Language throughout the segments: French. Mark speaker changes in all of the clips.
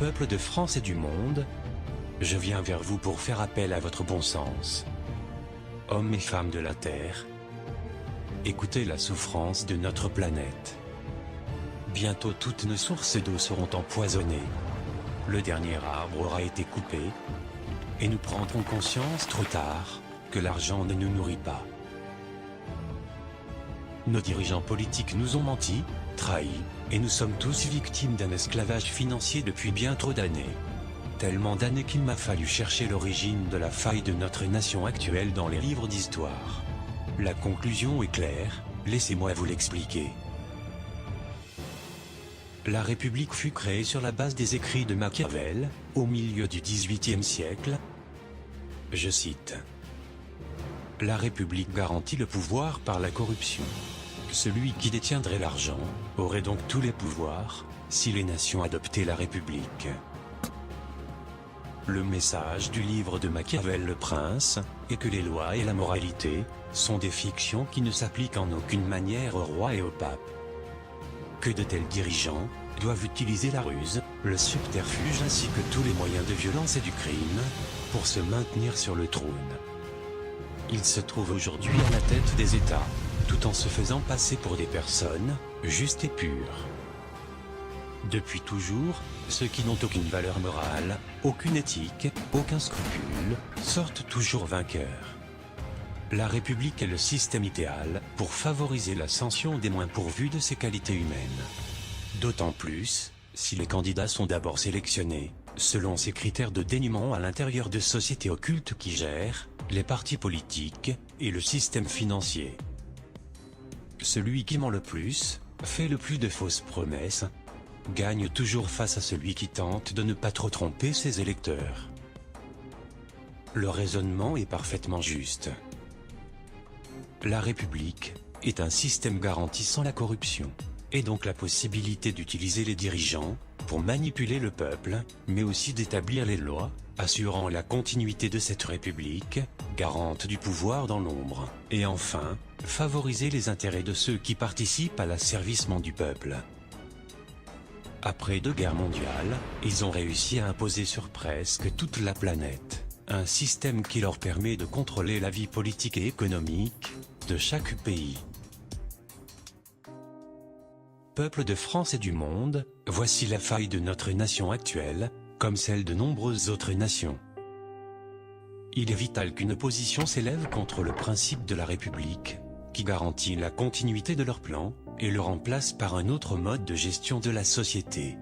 Speaker 1: Peuple de France et du monde, je viens vers vous pour faire appel à votre bon sens. Hommes et femmes de la Terre, écoutez la souffrance de notre planète. Bientôt toutes nos sources d'eau seront empoisonnées. Le dernier arbre aura été coupé. Et nous prendrons conscience trop tard que l'argent ne nous nourrit pas. Nos dirigeants politiques nous ont menti, trahis, et nous sommes tous victimes d'un esclavage financier depuis bien trop d'années. Tellement d'années qu'il m'a fallu chercher l'origine de la faille de notre nation actuelle dans les livres d'histoire. La conclusion est claire, laissez-moi vous l'expliquer. La République fut créée sur la base des écrits de Machiavel, au milieu du XVIIIe siècle. Je cite. La République garantit le pouvoir par la corruption. Celui qui détiendrait l'argent aurait donc tous les pouvoirs, si les nations adoptaient la République. Le message du livre de Machiavel le Prince est que les lois et la moralité sont des fictions qui ne s'appliquent en aucune manière au roi et au pape. Que de tels dirigeants doivent utiliser la ruse, le subterfuge ainsi que tous les moyens de violence et du crime pour se maintenir sur le trône. Ils se trouvent aujourd'hui à la tête des États, tout en se faisant passer pour des personnes justes et pures. Depuis toujours, ceux qui n'ont aucune valeur morale, aucune éthique, aucun scrupule, sortent toujours vainqueurs. La République est le système idéal pour favoriser l'ascension des moins pourvus de ses qualités humaines. D'autant plus, si les candidats sont d'abord sélectionnés, selon ces critères de dénuement à l'intérieur de sociétés occultes qui gèrent les partis politiques et le système financier. Celui qui ment le plus, fait le plus de fausses promesses, gagne toujours face à celui qui tente de ne pas trop tromper ses électeurs. Le raisonnement est parfaitement juste. La République est un système garantissant la corruption, et donc la possibilité d'utiliser les dirigeants pour manipuler le peuple, mais aussi d'établir les lois, assurant la continuité de cette République, garante du pouvoir dans l'ombre, et enfin, favoriser les intérêts de ceux qui participent à l'asservissement du peuple. Après 2 guerres mondiales, ils ont réussi à imposer sur presque toute la planète un système qui leur permet de contrôler la vie politique et économique de chaque pays. Peuple de France et du monde, voici la faille de notre nation actuelle, comme celle de nombreuses autres nations. Il est vital qu'une opposition s'élève contre le principe de la République, qui garantit la continuité de leur plan, et le remplace par un autre mode de gestion de la société.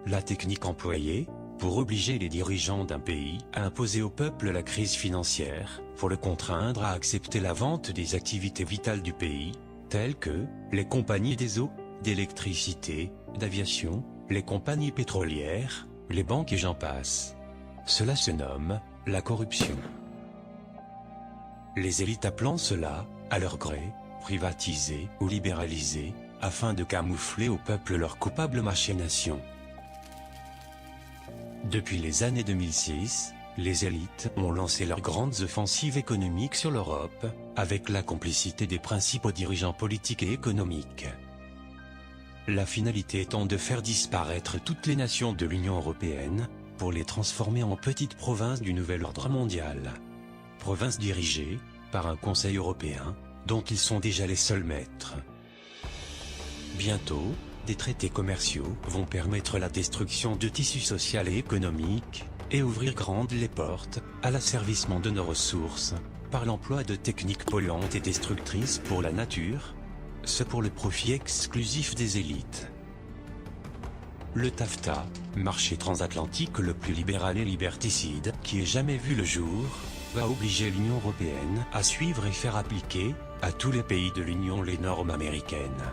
Speaker 1: La technique employée, pour obliger les dirigeants d'un pays à imposer au peuple la crise financière, pour le contraindre à accepter la vente des activités vitales du pays, telles que les compagnies des eaux, d'électricité, d'aviation, les compagnies pétrolières, les banques et j'en passe. Cela se nomme la corruption. Les élites appelant cela, à leur gré, privatiser ou libéraliser, afin de camoufler au peuple leurs coupables machinations. Depuis les années 2006, les élites ont lancé leurs grandes offensives économiques sur l'Europe, avec la complicité des principaux dirigeants politiques et économiques. La finalité étant de faire disparaître toutes les nations de l'Union européenne, pour les transformer en petites provinces du nouvel ordre mondial. Provinces dirigées par un Conseil européen, dont ils sont déjà les seuls maîtres. Bientôt, des traités commerciaux vont permettre la destruction de tissus social et économique, et ouvrir grandes les portes à l'asservissement de nos ressources, par l'emploi de techniques polluantes et destructrices pour la nature, ce pour le profit exclusif des élites. Le TAFTA, marché transatlantique le plus libéral et liberticide qui ait jamais vu le jour, va obliger l'Union européenne à suivre et faire appliquer à tous les pays de l'Union les normes américaines.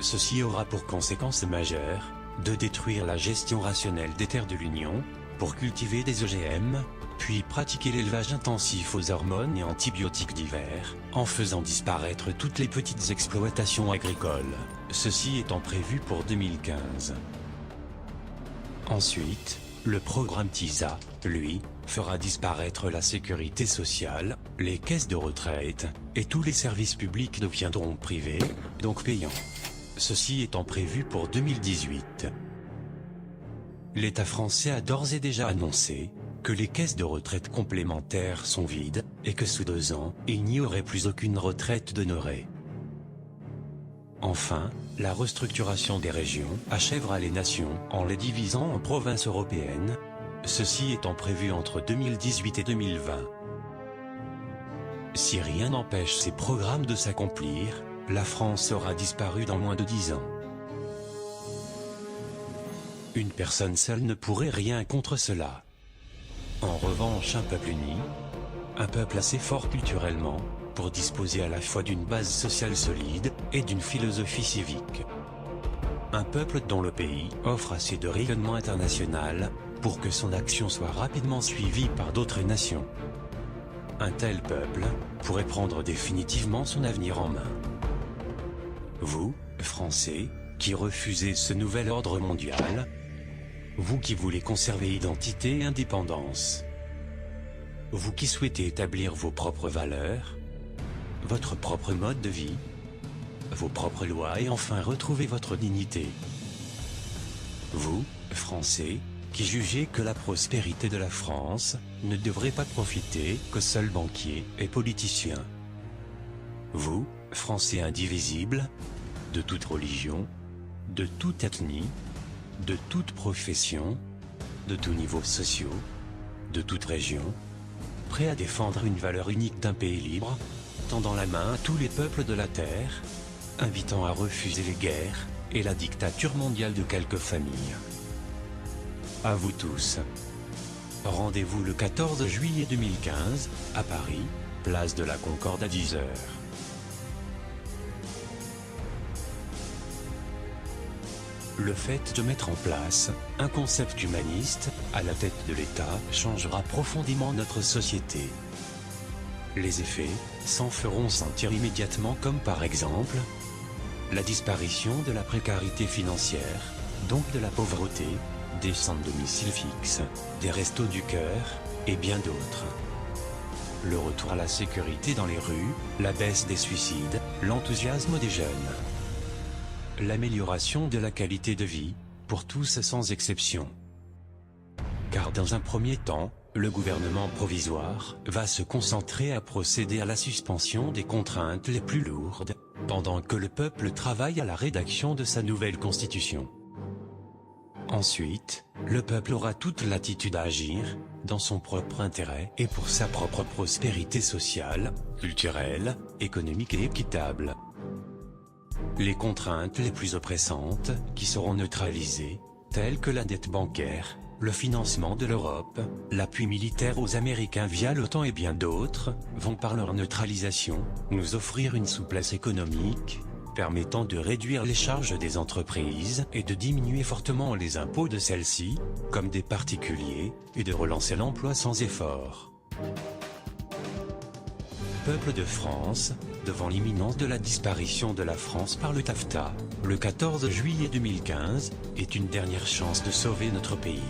Speaker 1: Ceci aura pour conséquence majeure de détruire la gestion rationnelle des terres de l'Union, pour cultiver des OGM, puis pratiquer l'élevage intensif aux hormones et antibiotiques divers, en faisant disparaître toutes les petites exploitations agricoles, ceci étant prévu pour 2015. Ensuite, le programme TISA, lui, fera disparaître la sécurité sociale, les caisses de retraite, et tous les services publics deviendront privés, donc payants. Ceci étant prévu pour 2018. l'État français a d'ores et déjà annoncé que les caisses de retraite complémentaires sont vides, et que sous 2 ans, il n'y aurait plus aucune retraite d'honoré. Enfin, la restructuration des régions achèvera les nations en les divisant en provinces européennes, ceci étant prévu entre 2018 et 2020. Si rien n'empêche ces programmes de s'accomplir, la France aura disparu dans moins de 10 ans. Une personne seule ne pourrait rien contre cela. En revanche, un peuple uni, un peuple assez fort culturellement, pour disposer à la fois d'une base sociale solide et d'une philosophie civique. Un peuple dont le pays offre assez de rayonnement international pour que son action soit rapidement suivie par d'autres nations. Un tel peuple pourrait prendre définitivement son avenir en main. Vous, Français, qui refusez ce nouvel ordre mondial, vous qui voulez conserver identité et indépendance, vous qui souhaitez établir vos propres valeurs, votre propre mode de vie, vos propres lois et enfin retrouver votre dignité. Vous, Français, qui jugez que la prospérité de la France ne devrait pas profiter qu'aux seuls banquiers et politiciens. Vous, Français indivisibles, de toute religion, de toute ethnie, de toute profession, de tous niveaux sociaux, de toute région, prêts à défendre une valeur unique d'un pays libre, tendant la main à tous les peuples de la terre, invitant à refuser les guerres et la dictature mondiale de quelques familles. À vous tous. Rendez-vous le 14 juillet 2015, à Paris, place de la Concorde à 10 h. Le fait de mettre en place un concept humaniste à la tête de l'État changera profondément notre société. Les effets s'en feront sentir immédiatement, comme par exemple la disparition de la précarité financière, donc de la pauvreté, des sans domicile fixe, des restos du cœur, et bien d'autres. Le retour à la sécurité dans les rues, la baisse des suicides, l'enthousiasme des jeunes. L'amélioration de la qualité de vie, pour tous sans exception. Car dans un premier temps, le gouvernement provisoire va se concentrer à procéder à la suspension des contraintes les plus lourdes, pendant que le peuple travaille à la rédaction de sa nouvelle constitution. Ensuite, le peuple aura toute latitude à agir, dans son propre intérêt et pour sa propre prospérité sociale, culturelle, économique et équitable. Les contraintes les plus oppressantes, qui seront neutralisées, telles que la dette bancaire, le financement de l'Europe, l'appui militaire aux Américains via l'OTAN et bien d'autres, vont par leur neutralisation, nous offrir une souplesse économique, permettant de réduire les charges des entreprises et de diminuer fortement les impôts de celles-ci, comme des particuliers, et de relancer l'emploi sans effort. Peuple de France, devant l'imminence de la disparition de la France par le TAFTA, le 14 juillet 2015, est une dernière chance de sauver notre pays.